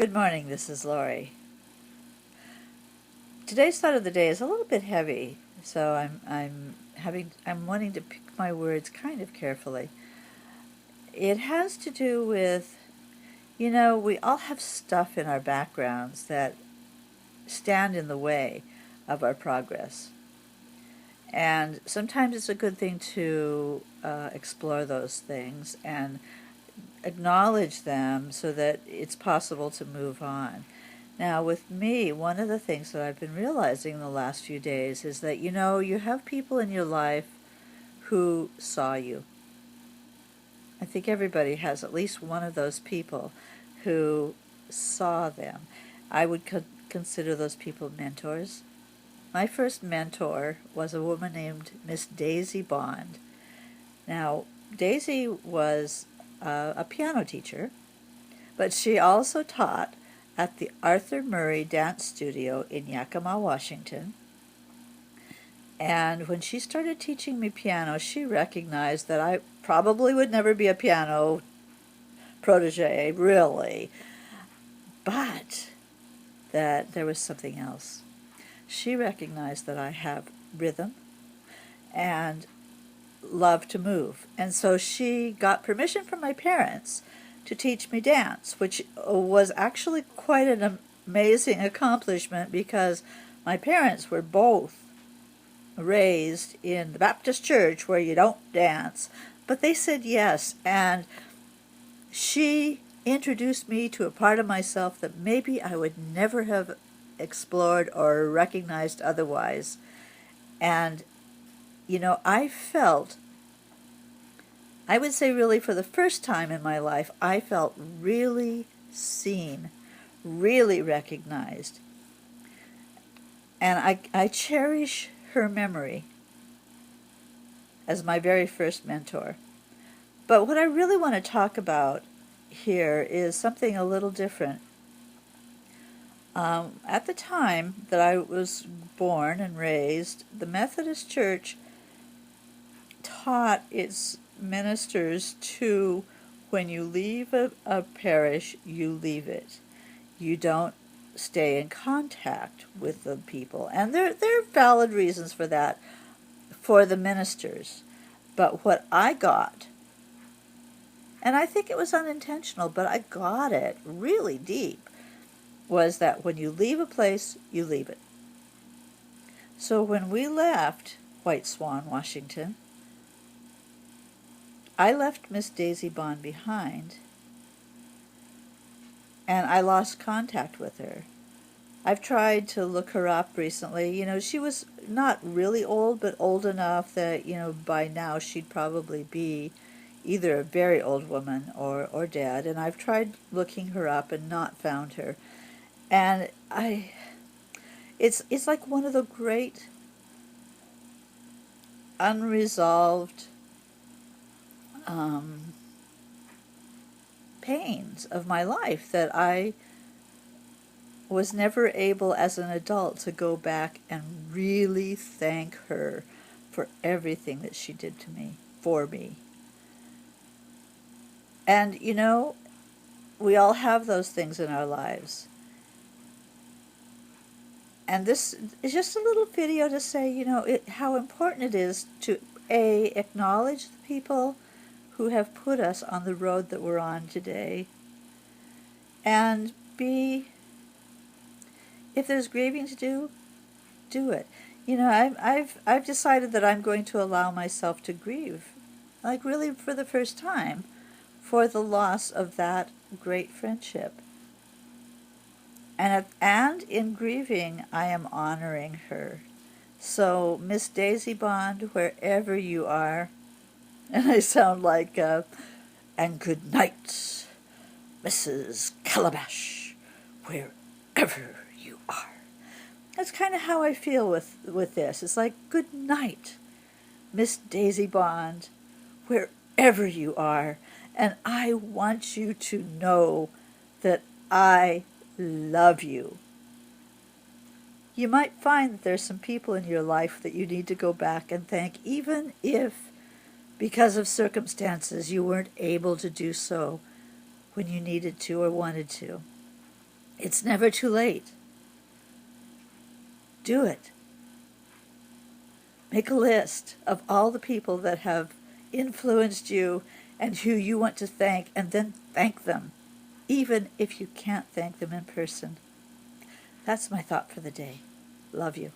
Good morning, this is Laurie. Today's thought of the day is a little bit heavy, so I'm wanting to pick my words kind of carefully. It has to do with, we all have stuff in our backgrounds that stand in the way of our progress. And sometimes it's a good thing to explore those things and acknowledge them so that it's possible to move on. Now, with me, one of the things that I've been realizing in the last few days is that, you have people in your life who saw you. I think everybody has at least one of those people who saw them. I would consider those people mentors. My first mentor was a woman named Miss Daisy Bond. Now, Daisy was a piano teacher, but she also taught at the Arthur Murray Dance Studio in Yakima, Washington. And when she started teaching me piano, she recognized that I probably would never be a piano protege, really, but that there was something else. She recognized that I have rhythm and love to move. And so she got permission from my parents to teach me dance, which was actually quite an amazing accomplishment because my parents were both raised in the Baptist church where you don't dance, but they said yes, and she introduced me to a part of myself that maybe I would never have explored or recognized otherwise. And, I felt, I would say really for the first time in my life, I felt really seen, really recognized. And I cherish her memory as my very first mentor. But what I really want to talk about here is something a little different. At the time that I was born and raised, the Methodist Church taught its ministers to, when you leave a parish, you leave it. You don't stay in contact with the people. And there are valid reasons for that for the ministers. But what I got, and I think it was unintentional, but I got it really deep, was that when you leave a place, you leave it. So when we left White Swan, Washington, I left Miss Daisy Bond behind, and I lost contact with her. I've tried to look her up recently. She was not really old, but old enough that, by now she'd probably be either a very old woman or dead. And I've tried looking her up and not found her. And it's like one of the great unresolved pains of my life that I was never able as an adult to go back and really thank her for everything that she did to me, for me. And, we all have those things in our lives. And this is just a little video to say, how important it is to, A, acknowledge the people who have put us on the road that we're on today, and B, if there's grieving to do it. I've decided that I'm going to allow myself to grieve, like really for the first time, for the loss of that great friendship. And in grieving, I am honoring her. So, Miss Daisy Bond, wherever you are, and I sound like, and good night, Mrs. Calabash, wherever you are. That's kind of how I feel with this. It's like, good night, Miss Daisy Bond, wherever you are. And I want you to know that I love you. You might find that there's some people in your life that you need to go back and thank, even if, because of circumstances, you weren't able to do so when you needed to or wanted to. It's never too late. Do it. Make a list of all the people that have influenced you and who you want to thank, and then thank them, even if you can't thank them in person. That's my thought for the day. Love you.